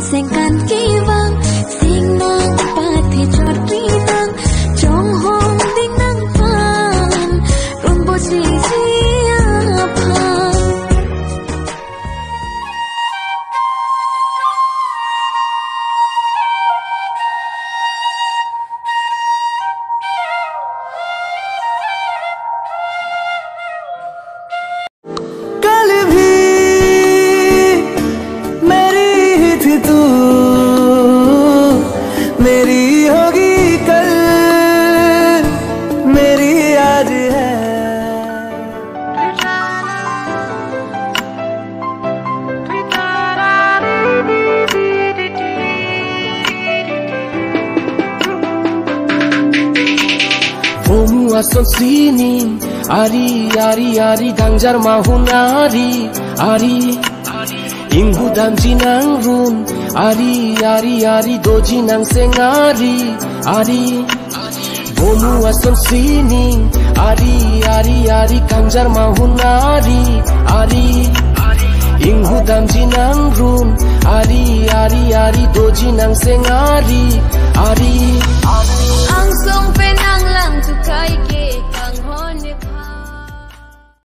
singkan kivang sing nang pati chotri tang chong hong ding nang pan rumbo si Son sining ari gangjar mahunari ari inggu damji nang run ari doji nang sengari ari bomu ason sining ari gangjar mahunari ari inggu damji nang run ari doji nang sengari